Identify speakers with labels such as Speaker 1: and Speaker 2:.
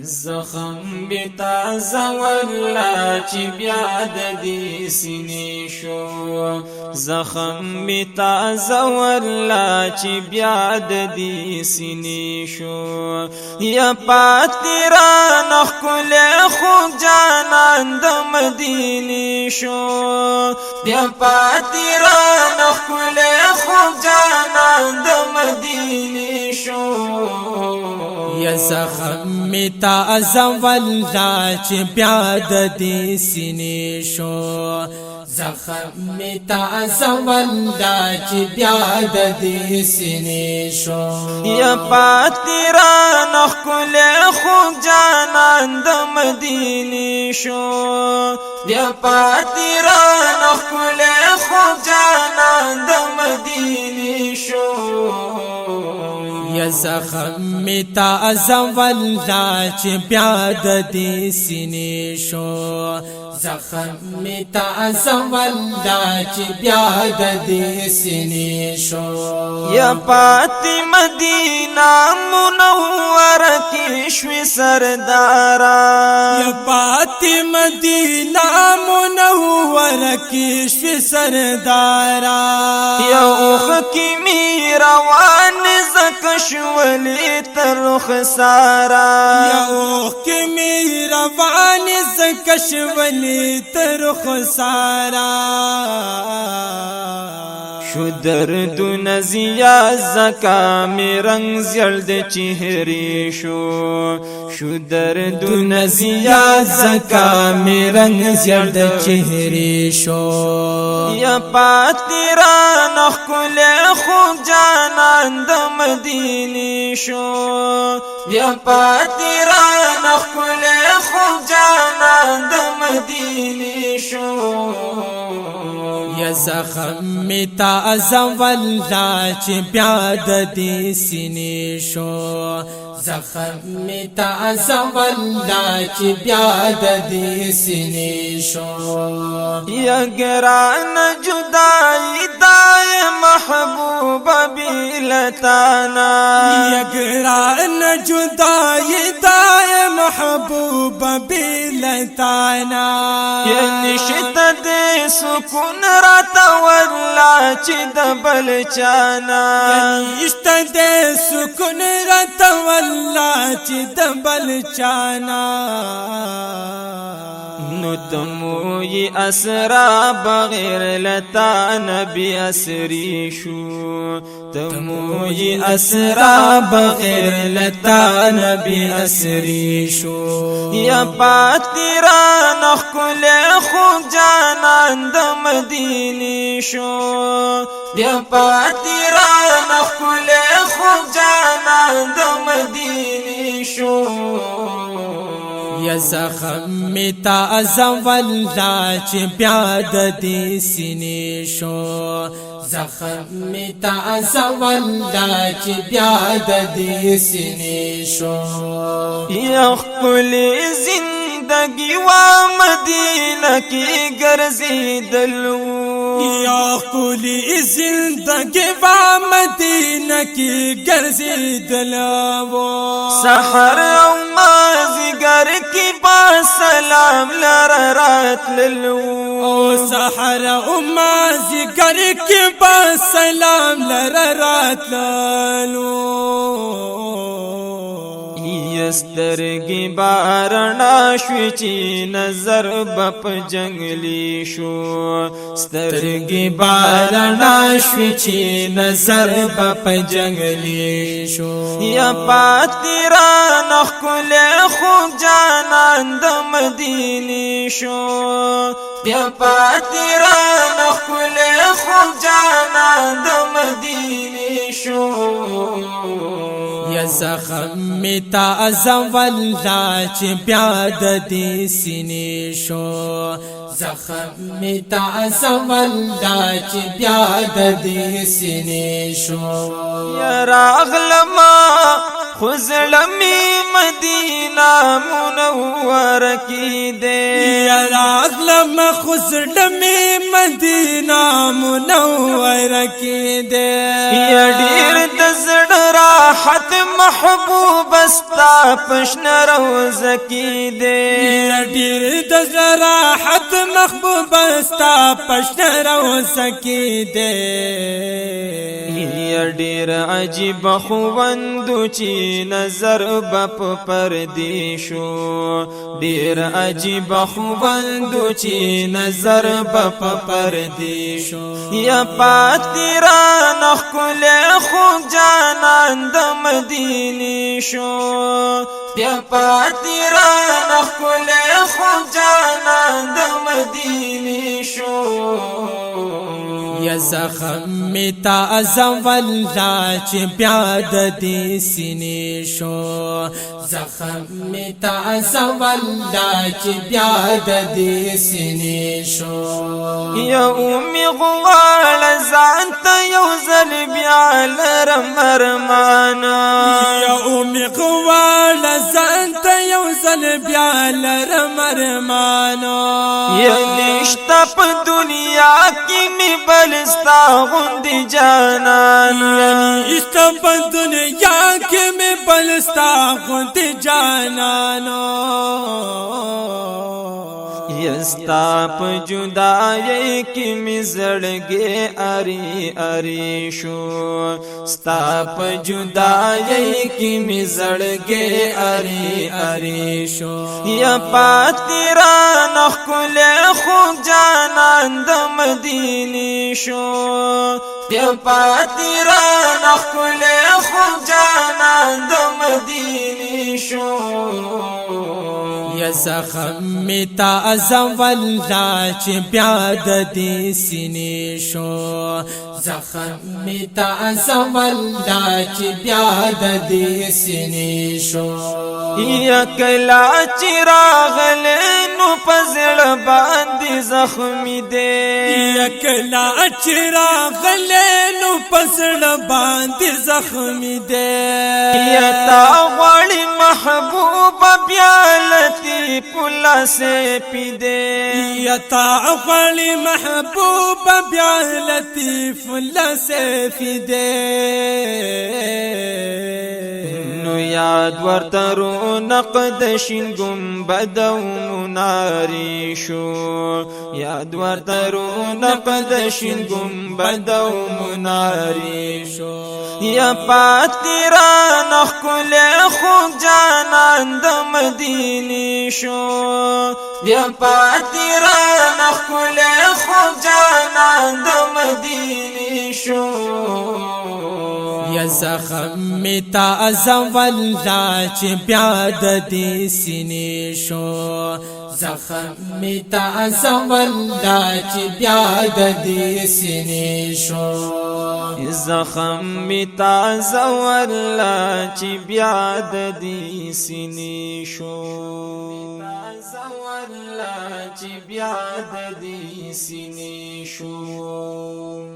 Speaker 1: زخم بتا زولا چې بیا د دې سینې شو زخم بتا زولا چې بیا د دې سینې شو یا پاتیرا نخل خو جانان د مدینه شو یا پاتیرا نخل خو جانان د مدینه شو
Speaker 2: یا زخم تا زولا چې بیا د دې سینې شو زخم تا زولا چې بیا د دې سینې شو
Speaker 1: یا پاتیرا نخل خو جانان د مدینه شو یا پاتیرا نخل خو جانان د مدینه شو
Speaker 2: یا زخم تا زولا چې بیا د دې سینې شو زخم تا زولا چې بیا د دې سینې شو
Speaker 1: یا پاتی مدینہ منور کی شوی سردارا
Speaker 2: یا پاتی مدینہ منور کی شوی سردارا
Speaker 1: یا اوخ کی میروان زکشولی ترخ سارا
Speaker 2: یا اوخ کی میروان زکشولی ترخ سارا
Speaker 1: شو دردون زیا زکا می رنگ زیلد چهری شو دردون زیا زکا می رنگ زیلد چهری شو یا پاتیرا نخل خو جانان د مدینه شو یا پاتیرا نخل خو جانان د مدینه شو
Speaker 2: یا زخم تا زولا چې بیا د دې سینې شو زخم تا زولا چې بیا د دې سینې شو
Speaker 1: یا گران جدائی دای محبوب بیلتانا
Speaker 2: یا گران جدائی دای محبوب بیلتانا
Speaker 1: یا نشت دې سکون راتا والله چې د بل چانا
Speaker 2: نشت دې سکون راتا والله چې د بل چانا
Speaker 1: نو تموی اسرا بغیر لتا نبی اسری شو تموی اسرا بغیر لتا نبی اسری شو یا پاتیرا نخل خو جانان د مدینه شو یا پاتیرا نخل خو جانان د مدینه شو
Speaker 2: یا زخم تا زولا چې بیا د دې سینې شو زخم تا زولا چې بیا د دې سینې شو
Speaker 1: یا خپل زندگی و مدینه کې ګرځیدلو
Speaker 2: یا خپل زندگی و مدینه کې ګرځیدلو
Speaker 1: سحر او مازیګر کی با سلام لر راتللو
Speaker 2: او سحر او مازیګر کی با سلام لر راتللو
Speaker 1: یسترگی بارنا شوی چی نظر بپ جنگلی شو سترگی بارنا شوی چی نظر بپ جنگلی شو یا پاتیرا نخل خو جانان د مدینه شو یا پاتیرا نخل خو جانان د مدینه شو
Speaker 2: یا زخم تا زولا چې بیا د دې سینې شو زخم تا زولا چې بیا د دې سینې شو
Speaker 1: یا راغلما خزلمی مدینہ منور کی دے
Speaker 2: یا راغلما خزلمی مدینہ منور کی دے
Speaker 1: یا ډیر د زړه راحت محبوب استا پشن روزه کی دے
Speaker 2: ډیر د راحت محبوب استا پشن روزه کی دے
Speaker 1: ډیر عجیب خوندو چې نظر بپ پردی شو ډیر عجیب خوندو چې نظر بپ پردی شو یا پاتیران خل خو جانان د مدینه شو یا پاتیران خل خو جانان د مدینه شو
Speaker 2: یا زخم می تعظم والله چې بیا د دې سینې شو زخم می تعظم والله چې بیا د دې سینې شو
Speaker 1: یا اومی غوال ځان ته یو ځل بیا لرم ارمانا
Speaker 2: یا اومی غوال ځان ته یو ځل بیا لرم ارمانا
Speaker 1: یا نشته په دنیا کې می بلستا غوندې جانان
Speaker 2: یعنی استا په دنیا کې می بلستا غوندې جانانو
Speaker 1: یستا په جدائی کې می زړګي اری اری شو ستا په جدائی کې می زړګي اری اری شو یا پاتیران خل خو جانان د مدینه شو یا پاتیران خل خو جانان د مدینه شو
Speaker 2: یا زخم می تعظم والله چې بیا د دې سینې شو زخم می تعظم والله چې بیا د دې سینې شو
Speaker 1: یا کلا چراغل نو پزړ باندې زخمی دے
Speaker 2: یا کلا چراغل نو پزړ باندې زخمی دے
Speaker 1: یا تا غړی محبوب بیا لطیف الله سے پی دے
Speaker 2: یا تا غړی محبوب بیا لطیف الله سے پی دے
Speaker 1: نو یاد ورترو نقد شین گنبد و مناری شو یاد ورترو نقد شین گنبد و مناری شو یا پاتیران خل خو جانان د مدینه شو یا پاتیران خل خو جانان د مدینه شو
Speaker 2: یا زخم می تعظم والله چې بیا د دې سینې شو زخم می تعظم والله چې بیا د دې سینې شو
Speaker 1: زخم می تازه والله چې بیا د دې سینې شو تازه والله چې بیا د دې سینې شو